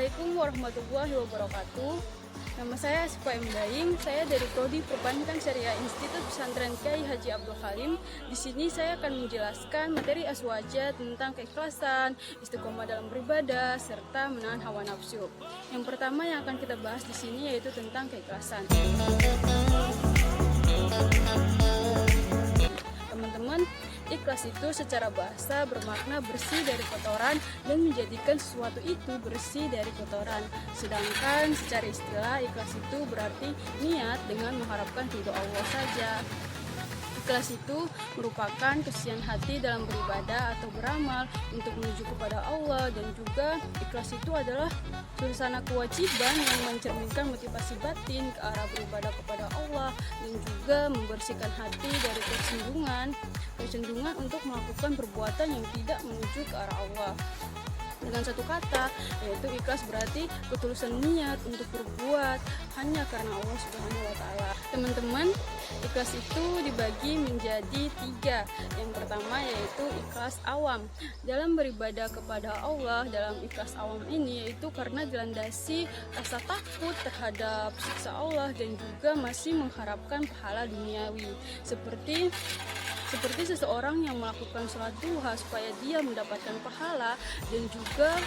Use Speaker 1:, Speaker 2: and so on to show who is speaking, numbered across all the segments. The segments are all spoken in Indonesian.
Speaker 1: Assalamualaikum warahmatullahi wabarakatuh. Nama saya Asfa M. Daing, saya dari Prodi Perbankan Syariah Institut Pesantren Kiai Haji Abdul Halim. Di sini saya akan menjelaskan materi aswaja tentang keikhlasan, istiqomah dalam beribadah, serta menahan hawa nafsu. Yang pertama yang akan kita bahas di sini yaitu tentang keikhlasan. Teman-teman, ikhlas itu secara bahasa bermakna bersih dari kotoran dan menjadikan sesuatu itu bersih dari kotoran. Sedangkan secara istilah ikhlas itu berarti niat dengan mengharapkan ridho Allah saja. Ikhlas itu merupakan kesucian hati dalam beribadah atau beramal untuk menuju kepada Allah, dan juga ikhlas itu adalah suasana kewajiban yang mencerminkan motivasi batin ke arah beribadah kepada Allah dan juga membersihkan hati dari kecenderungan untuk melakukan perbuatan yang tidak menuju ke arah Allah. Dengan satu kata, yaitu ikhlas berarti ketulusan niat untuk berbuat hanya karena Allah Subhanahu wa Ta'ala. Teman-teman, ikhlas itu dibagi menjadi 3. Yang pertama yaitu ikhlas awam. Dalam beribadah kepada Allah, dalam ikhlas awam ini yaitu karena dilandasi rasa takut terhadap siksa Allah dan juga masih mengharapkan pahala duniawi. Seperti seseorang yang melakukan sholat duha supaya dia mendapatkan pahala dan juga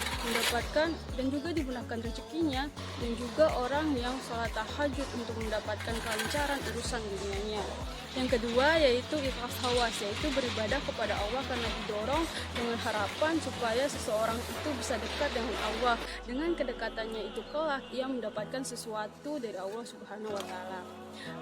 Speaker 1: digunakan rezekinya, dan juga orang yang sholat tahajud untuk mendapatkan kelancaran urusan dunianya. Yang kedua yaitu ikhlas hawas, yaitu beribadah kepada Allah karena didorong dengan harapan supaya seseorang itu bisa dekat dengan Allah. Dengan kedekatannya itu kelak ia mendapatkan sesuatu dari Allah Subhanahu wa Ta'ala.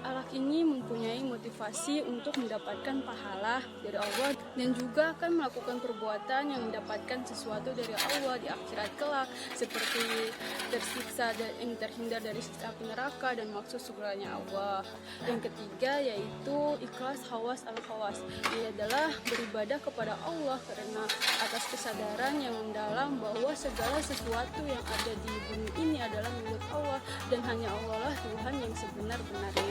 Speaker 1: Allah ini mempunyai motivasi untuk mendapatkan pahala dari Allah dan juga akan melakukan perbuatan yang mendapatkan sesuatu dari Allah di akhirat kelak, seperti tersiksa dan terhindar dari siksa neraka dan maksud surganya Allah. Yang ketiga yaitu ikhlas hawas al-hawas. Ia adalah beribadah kepada Allah karena atas kesadaran yang mendalam bahwa segala sesuatu yang ada di bumi ini adalah milik Allah dan hanya Allah lah Tuhan yang sebenar-benarnya.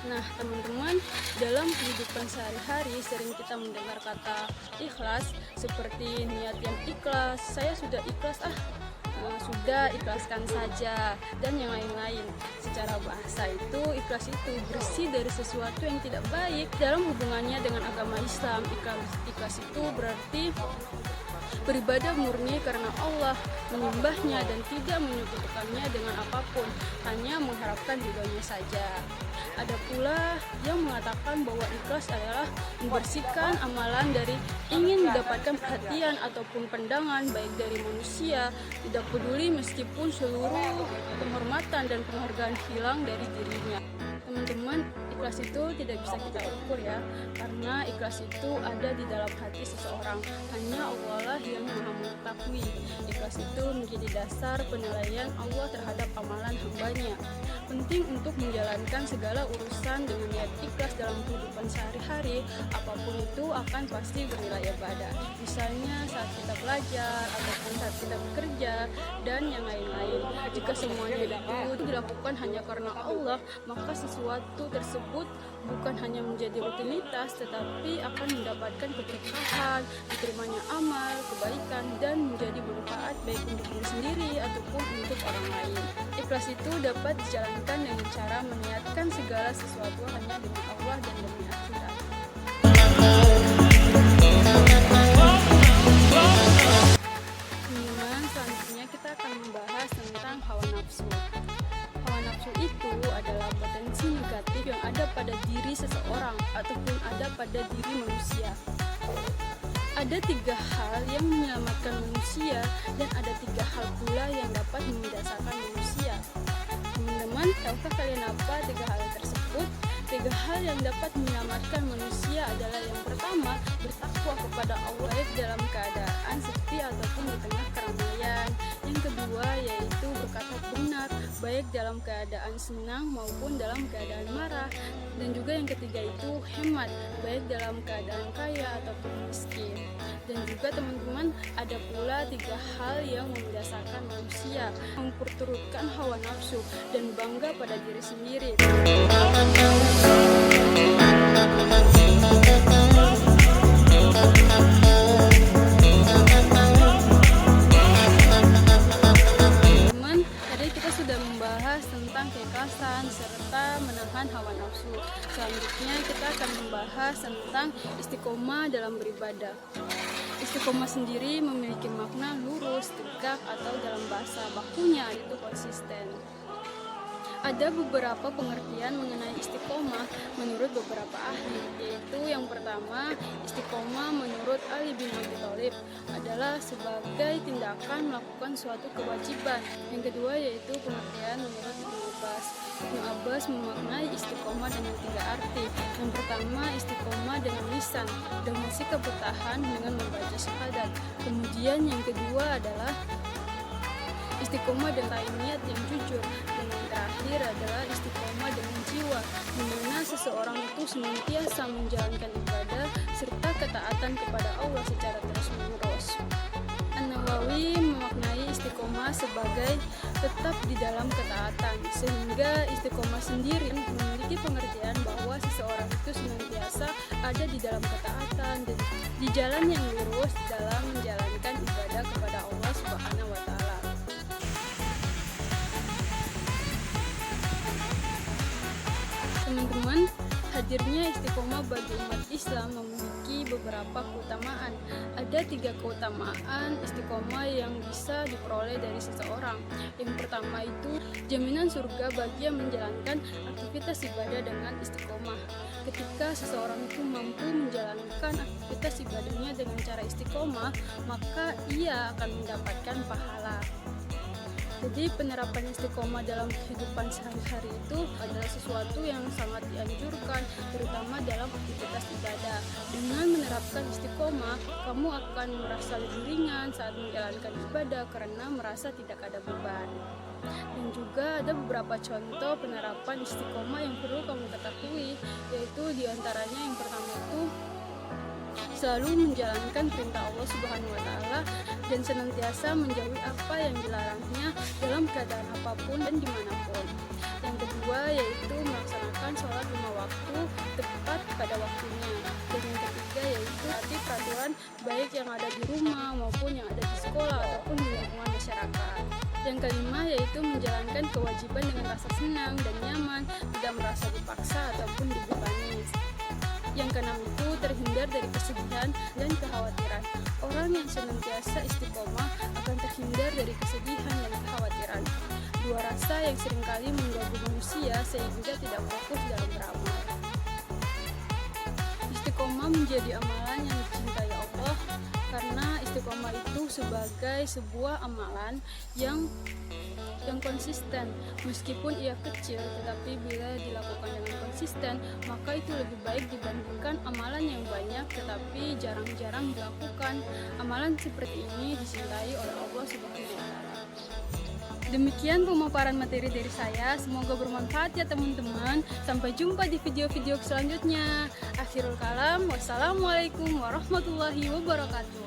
Speaker 1: Nah teman-teman, dalam kehidupan sehari-hari sering kita mendengar kata ikhlas seperti niat yang ikhlas, saya sudah ikhlas sudah ikhlaskan saja, dan yang lain-lain. Secara bahasa itu ikhlas itu bersih dari sesuatu yang tidak baik. Dalam hubungannya dengan agama Islam, ikhlas itu berarti beribadah murni karena Allah, menyembahnya dan tidak menyekutukannya dengan apapun, hanya mengharapkan ridhonya saja. Ada pula yang mengatakan bahwa ikhlas adalah membersihkan amalan dari ingin mendapatkan perhatian ataupun pandangan baik dari manusia, tidak peduli meskipun seluruh penghormatan dan penghargaan hilang dari dirinya. Teman-teman, ikhlas itu tidak bisa kita ukur ya, karena ikhlas itu ada di dalam hati seseorang. Hanya Allah lah yang maha mengetahui. Ikhlas itu menjadi dasar penilaian Allah terhadap amalan hambanya. Penting untuk menjalankan segala urusan dengan niat ikhlas dalam kehidupan sehari-hari, apapun itu akan pasti bernilai ibadah. Misalnya saat kita belajar, ataupun saat kita bekerja, dan yang lain-lain. Jika semuanya itu dilakukan hanya karena Allah, maka sesuatu tersebut bukan hanya menjadi rutinitas, tetapi akan mendapatkan keberkahan, diterimanya amal, kebaikan, dan menjadi bermanfaat baik untuk diri sendiri ataupun untuk orang lain. Ikhlas itu dapat dijalankan dengan cara meniatkan segala sesuatu hanya demi Allah dan demi akhirat. Selanjutnya kita akan membahas tentang hawa nafsu. Hawa nafsu itu adalah potensi negatif yang ada pada diri seseorang ataupun ada pada diri manusia. Ada 3 hal yang menyelamatkan manusia dan ada 3 hal pula yang dapat membinasakan manusia. Teman-teman, tahukah kalian apa 3 hal tersebut? 3 hal yang dapat menyelamatkan manusia adalah yang pertama, bertakwa kepada Allah baik dalam keadaan sepi ataupun di tengah keramaian. Yang kedua yaitu berkata benar baik dalam keadaan senang maupun dalam keadaan marah. Dan juga yang ketiga itu hemat baik dalam keadaan kaya ataupun miskin. Dan juga teman-teman, ada pula 3 hal yang membinasakan manusia, memperturutkan hawa nafsu dan bangga pada diri sendiri. kemapasan, serta menahan hawa nafsu. Selanjutnya kita akan membahas tentang istiqomah dalam beribadah. Istiqomah sendiri memiliki makna lurus, tegak, atau dalam bahasa bakunya itu konsisten. Ada beberapa pengertian mengenai istiqomah menurut beberapa ahli, yaitu yang pertama, istiqomah menurut Ali bin Abi Thalib adalah sebagai tindakan melakukan suatu kewajiban. Yang kedua yaitu pengertian menurut Ibnu Abbas. Ibnu Abbas memaknai istiqomah dengan 3 arti. Yang pertama, istiqomah dengan lisan dan bersikap bertahan dengan membaca syahadat. Kemudian yang kedua adalah istiqomah dengan niat yang jujur, dan yang terakhir adalah istiqomah dengan jiwa, di mana seseorang itu senantiasa menjalankan ibadah serta ketaatan kepada Allah secara terus-menerus. An-Nawawi memaknai istiqomah sebagai tetap di dalam ketaatan, sehingga istiqomah sendiri memiliki pengertian bahwa seseorang itu senantiasa ada di dalam ketaatan dan di jalan yang lurus dalam menjalankan ibadah kepada Allah Subhanahu wa Ta'ala. Teman-teman, hadirnya istiqomah bagi umat Islam memiliki beberapa keutamaan. Ada 3 keutamaan istiqomah yang bisa diperoleh dari seseorang. Yang pertama itu jaminan surga bagi yang menjalankan aktivitas ibadah dengan istiqomah. Ketika seseorang itu mampu menjalankan aktivitas ibadahnya dengan cara istiqomah, maka ia akan mendapatkan pahala. Jadi penerapan istiqomah dalam kehidupan sehari-hari itu adalah sesuatu yang sangat dianjurkan, terutama dalam aktivitas ibadah. Dengan menerapkan istiqomah, kamu akan merasa lebih ringan saat menjalankan ibadah karena merasa tidak ada beban. Dan juga ada beberapa contoh penerapan istiqomah yang perlu kamu ketahui, yaitu diantaranya yang pertama itu selalu menjalankan perintah Allah Subhanahu wa Ta'ala dan senantiasa menjauhi apa yang dilarangnya dalam keadaan apapun dan dimanapun. Yang kedua yaitu melaksanakan sholat 5 waktu tepat pada waktunya. Dan yang ketiga yaitu taati peraturan baik yang ada di rumah maupun yang ada di sekolah ataupun di lingkungan masyarakat. Yang kelima yaitu menjalankan kewajiban dengan rasa senang dan nyaman, tidak merasa dipaksa ataupun dibebani. Yang keenam itu terhindar dari kesedihan dan kekhawatiran. Orang yang senantiasa istiqomah akan terhindar dari kesedihan dan kekhawatiran. 2 rasa yang seringkali mengganggu manusia sehingga tidak fokus dalam beramal. Istiqomah menjadi amalan yang dicintai Allah karena istiqomah itu sebagai sebuah amalan yang konsisten. Meskipun ia kecil, tetapi bila dilakukan dengan konsisten, maka itu lebih baik dibandingkan amalan yang banyak tetapi jarang-jarang dilakukan. Amalan seperti ini dicintai oleh Allah Subhanahu wa Ta'ala. Demikian pemaparan materi dari saya, semoga bermanfaat ya teman-teman. Sampai jumpa di video-video selanjutnya. Akhirul kalam, wassalamualaikum warahmatullahi wabarakatuh.